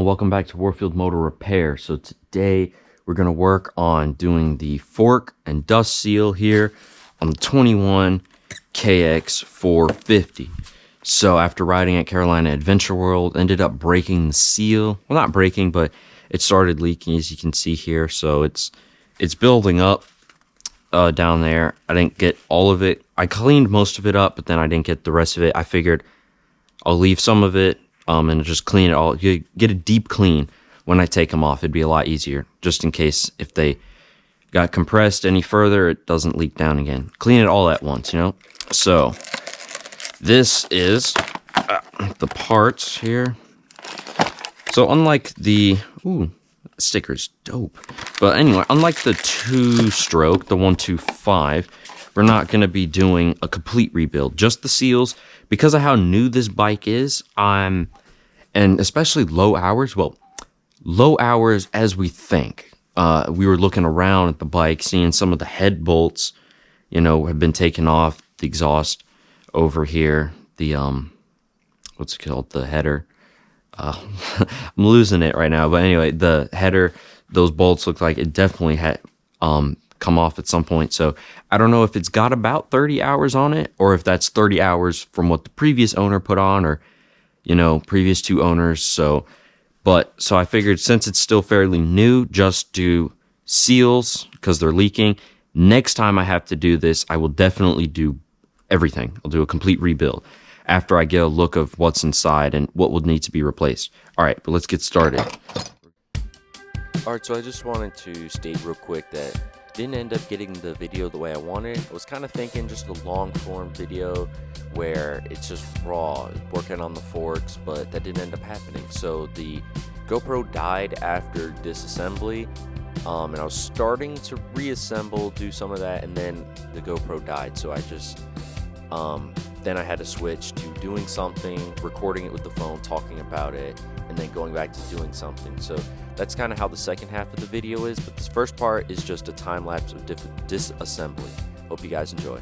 welcome back to Warfield Motor Repair. So today we're going to work on doing the fork and dust seal here on the 21 KX450. So after riding at Carolina Adventure World, ended up breaking the seal. Well, not breaking, but it started leaking, as you can see here. So it's building up down there. I didn't get all of it. I cleaned most of it up, but then I didn't get the rest of it. I figured I'll leave some of it and just clean it all. You get a deep clean when I take them off. It'd be a lot easier, just in case if they got compressed any further, it doesn't leak down again. Clean it all at once, you know? So this is the parts here. So unlike the sticker's dope, but anyway, unlike the 2-stroke, the 125, we're not going to be doing a complete rebuild, just the seals. Because of how new this bike is, and especially low hours, well, low hours as we think. We were looking around at the bike, seeing some of the head bolts, you know, have been taken off, the exhaust over here, the, what's it called, the header. I'm losing it right now, but anyway, the header, those bolts look like it definitely had come off at some point. So I don't know if it's got about 30 hours on it, or if that's 30 hours from what the previous owner put on, or, you know, previous 2 owners. So I figured since it's still fairly new, just do seals because they're leaking. Next time I have to do this, I will definitely do everything. I'll do a complete rebuild after I get a look of what's inside and what would need to be replaced. All right, but let's get started. All right, so I just wanted to state real quick that didn't end up getting the video the way I wanted. I was kind of thinking just a long form video where it's just raw, working on the forks, but that didn't end up happening. So the GoPro died after disassembly, and I was starting to reassemble, do some of that, and then the GoPro died. So I just, then I had to switch to doing something, recording it with the phone, talking about it, and then going back to doing something. So that's kind of how the second half of the video is, but this first part is just a time lapse of disassembly. Hope you guys enjoy.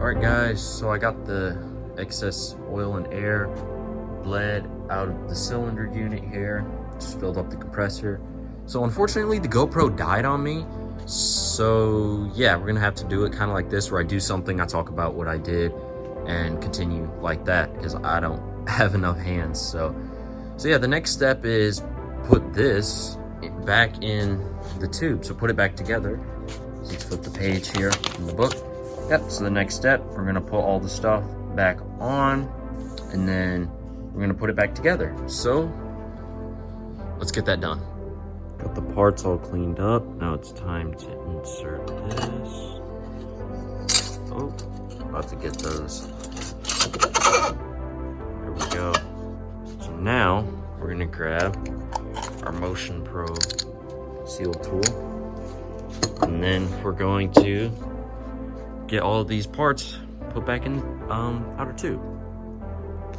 Alright guys, so I got the excess oil and air bled out of the cylinder unit here. Just filled up the compressor. So unfortunately the GoPro died on me. So yeah, we're gonna have to do it kind of like this, where I do something, I talk about what I did, and continue like that, because I don't have enough hands. So yeah, the next step is put this back in the tube. So put it back together. So let's flip the page here in the book. Yep, so the next step, we're gonna put all the stuff back on, and then we're gonna put it back together. So let's get that done. Got the parts all cleaned up. Now it's time to insert this. Oh, about to get those. There we go. So now we're gonna grab our Motion Probe seal tool, and then we're going to get all of these parts put back in outer tube.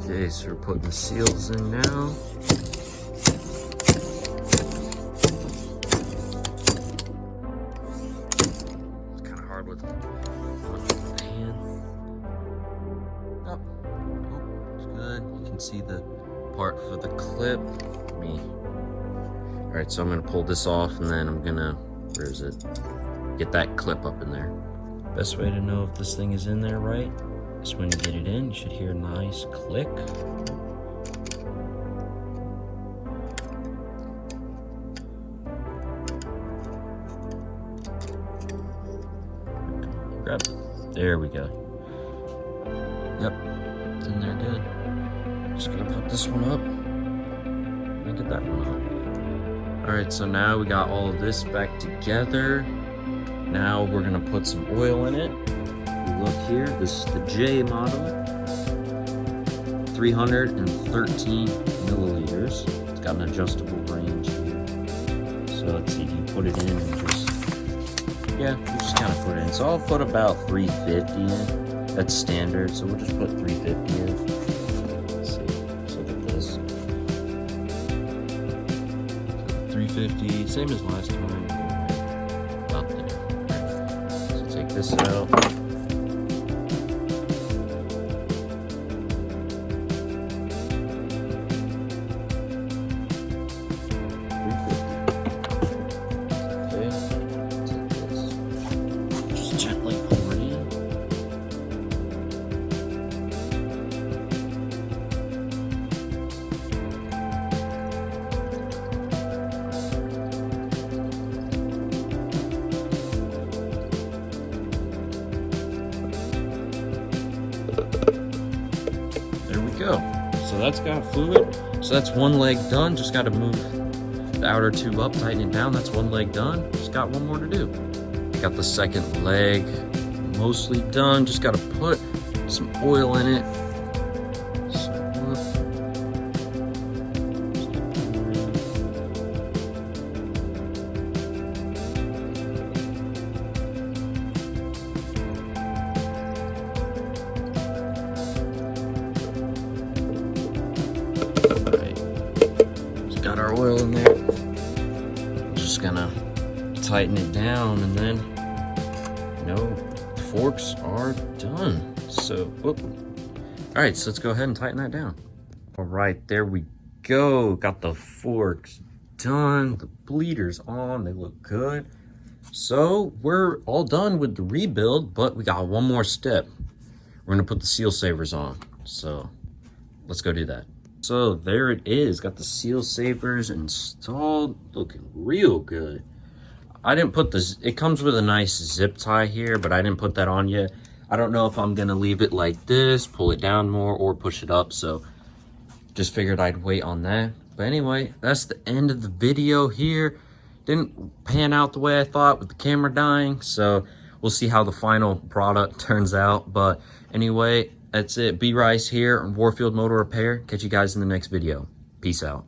Okay, so we're putting the seals in now. It's kind of hard with the hand. Oh, it's good. You can see the part for the clip. All right, so I'm gonna pull this off, and then I'm gonna, where is it? Get that clip up in there. Best way to know if this thing is in there right is when you get it in, you should hear a nice click. Grab it. There we go. Yep, it's in there good. Just gonna put this one up and get that one up. All right, so now we got all of this back together. Now we're gonna put some oil in it. Look here, this is the J model, 313 milliliters. It's got an adjustable range here. So let's see if you put it in and just, yeah, you just kind of put it in. So I'll put about 350 in. That's standard, so we'll just put 350 in. Let's see, so look at this. 350, same as last time. About there. So take this out. Gently pour it in. There we go. So that's got fluid. So that's one leg done. Just got to move the outer tube up, tighten it down. That's one leg done. Just got one more to do. Got the second leg mostly done. Just got to put some oil in it. Just got our oil in there. Just gonna tighten it down, and then forks are done. So whoop. All right, so let's go ahead and tighten that down. All right, there we go. Got the forks done, the bleeders on, they look good. So we're all done with the rebuild, but we got one more step. We're gonna put the seal savers on, so let's go do that. So there it is, got the seal savers installed, looking real good. I didn't put this, it comes with a nice zip tie here, but I didn't put that on yet. I don't know if I'm gonna leave it like this, pull it down more, or push it up, so just figured I'd wait on that. But anyway, that's the end of the video here. Didn't pan out the way I thought with the camera dying, so we'll see how the final product turns out. But anyway, that's it. B Rice here on Warfield Motor Repair. Catch you guys in the next video. Peace out.